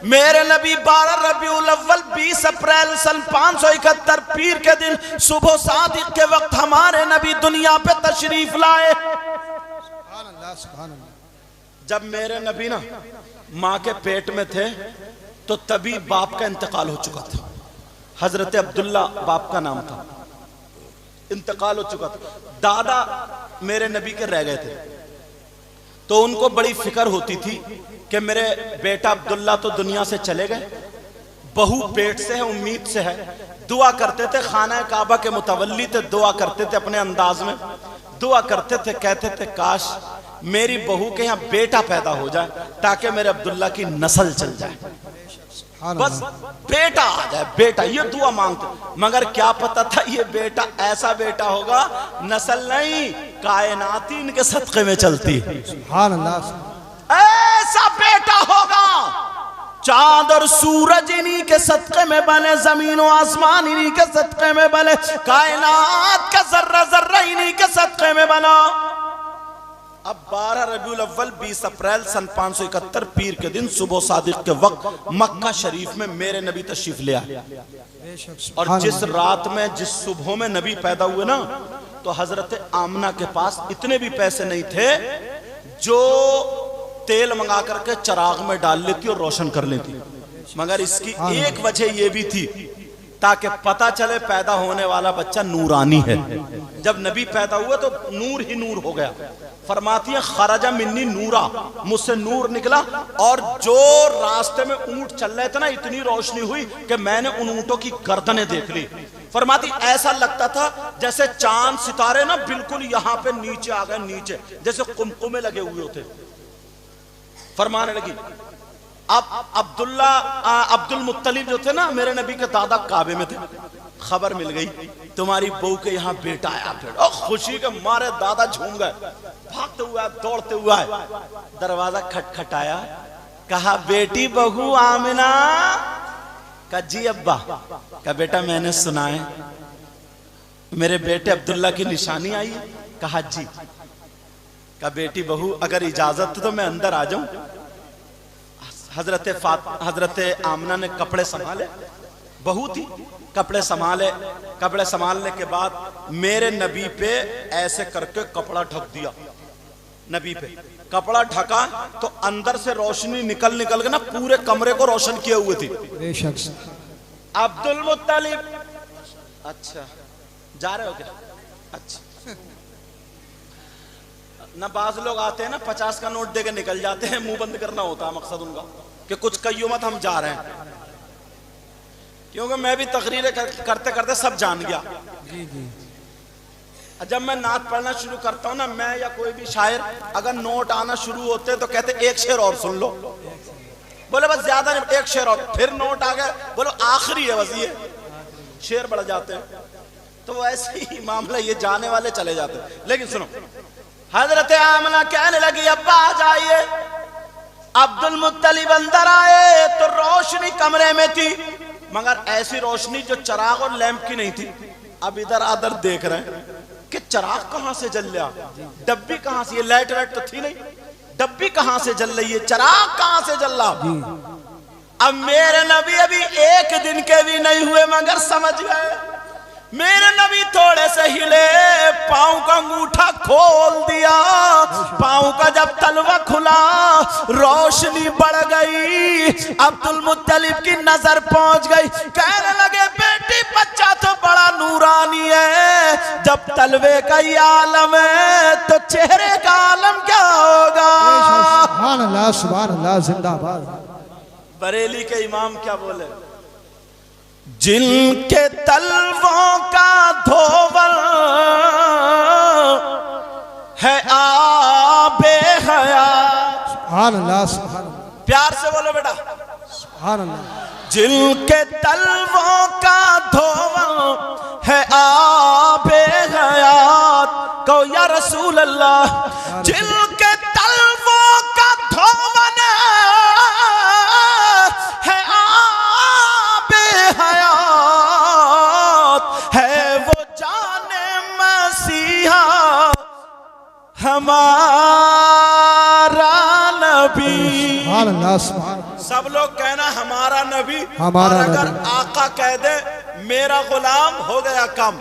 मेरे नबी 12 रबीउल अव्वल 20 अप्रैल सन 571 पीर के दिन सुबह सादिक के वक्त हमारे नबी दुनिया पे तशरीफ लाए। जब मेरे नबी ना माँ के पेट में थे तो तभी बाप का इंतकाल हो चुका था। हजरत अब्दुल्ला बाप का नाम था, इंतकाल हो चुका था। दादा मेरे नबी के रह गए थे, तो उनको बड़ी फिक्र होती थी कि मेरे बेटा अब्दुल्ला तो दुनिया से चले गए, बहू पेट से है, उम्मीद से है। दुआ करते थे, खाना काबा के मुतवल्ली थे, दुआ करते थे अपने अंदाज में, दुआ करते थे, कहते थे काश मेरी बहू के यहाँ बेटा पैदा हो जाए ताकि मेरे अब्दुल्ला की नस्ल चल जाए, बस बेटा आ जाए, बेटा। ये दुआ मांगते, मगर क्या पता था ये बेटा ऐसा बेटा होगा, नस्ल नहीं कायनात इनके सदक़े में चलती है। ऐसा बेटा होगा, चांद और सूरज इन्हीं के सदक़े में बने, जमीन और आसमान इन्हीं के सदक़े में बने, कायनात का जर्रा जर्रा इन्हीं के सदक़े में बना। अब 12 रबीउल अव्वल 20 अप्रैल सन 571 पीर के दिन सुबह सादिक के वक्त मक्का शरीफ में मेरे नबी तशरीफ ले आए। और जिस रात में, जिस सुबह में नबी पैदा हुए ना, तो हजरत आमना के पास इतने भी पैसे नहीं थे जो तेल मंगा करके चिराग में डाल लेती और रोशन कर लेती, मगर इसकी एक वजह यह भी थी ताकि पता चले पैदा होने वाला बच्चा नूरानी है। जब नबी पैदा हुआ तो नूर ही नूर हो गया। फरमाती है खरजा मिन्नी नूरा, मुझसे नूर निकला, और जो रास्ते में ऊंट चल रहे थे ना, इतनी रोशनी हुई कि मैंने उन ऊंटों की गर्दनें देख ली। फरमाती ऐसा लगता था जैसे चांद सितारे ना बिल्कुल यहाँ पे नीचे आ गए, नीचे जैसे कुमकुमे लगे हुए होते। फरमाने लगी, अब अब्दुल मुत्तलिब जो थे ना मेरे नबी के दादा, काबे में थे, खबर मिल गई तुम्हारी बहू के यहाँ बेटा आया। और खुशी के मारे दादा झूम गए, भागते हुए दौड़ते हुए आए, दरवाजा खटखटाया, कहा बेटी बहू आमिना। कहा जी अब्बा। कहा बेटा मैंने सुना है मेरे बेटे अब्दुल्ला की निशानी आई है। कहा जी। कहा बेटी बहू अगर इजाजत तो मैं अंदर आ जाऊं। हजरत आमना ने कपड़े संभाले, बहू थी, कपड़े संभाले। कपड़े संभालने के बाद मेरे नबी पे ऐसे करके कपड़ा ढक दिया। नबी पे कपड़ा ढका तो अंदर से रोशनी निकल के ना पूरे कमरे को रोशन किए हुए थी। अब्दुल मुत्तलिब, अच्छा जा रहे हो क्या? अच्छा ना, बाज लोग आते हैं ना 50 का नोट देके निकल जाते हैं, मुंह बंद करना होता है मकसद उनका कि कुछ कहियो मत हम जा रहे हैं, क्योंकि मैं भी तकरीरें करते करते सब जान गया। जी जी। जब मैं नात पढ़ना शुरू करता हूँ ना, मैं या कोई भी शायर अगर नोट आना शुरू होते तो कहते एक शेर और सुन लो, बोले बस ज्यादा नहीं, एक शेर और, फिर नोट आ गया, बोलो आखिरी है बस, ये शेर बढ़ जाते हैं। तो ऐसे ही मामला, ये जाने वाले चले जाते हैं। लेकिन सुनो, हजरत आमना कहने लगी अब्बा आ जाइए। अब्दुल मुत्तलिब अंदर आए तो रोशनी कमरे में थी, मगर ऐसी रोशनी जो चिराग और लैंप की नहीं थी। अब इधर आदर देख रहे हैं कि चिराग कहां से जल रहा, डब्बी कहां से, ये लाइट वाइट तो थी नहीं, डब्बी कहां से जल रही है, चिराग कहां से जल रहा। अब मेरे नबी अभी एक दिन के भी नहीं हुए मगर समझ गए। मेरे नबी थोड़े से हिले, पांव का अंगूठा खोल दिया, पांव का जब तलवा खुला रोशनी बढ़ गई। अब्दुल मुत्तलिब की नजर पहुंच गई, कहने लगे बेटी बच्चा तो बड़ा नूरानी है, जब तलवे का ये आलम है तो चेहरे का आलम क्या होगा। सुभान अल्लाह, सुभान अल्लाह, जिंदाबाद। बरेली के इमाम क्या बोले, जिनके तलवों का धोवल है आबे हयात। सुभान अल्लाह, सुभान अल्लाह, प्यार से बोलो बेटा, सुभान अल्लाह। जिनके तलवों का धोवल है आबे हयात, कहो या रसूल अल्लाह। जिनके तलवों का धोवल है आबे हयात, है वो जाने मसीहा हमारा नबी। सुभान अल्लाह, सुभान। सब सब लोग कहना हमारा नबी, हमारा और अगर नबी। आका कह दे मेरा गुलाम, हो गया कम।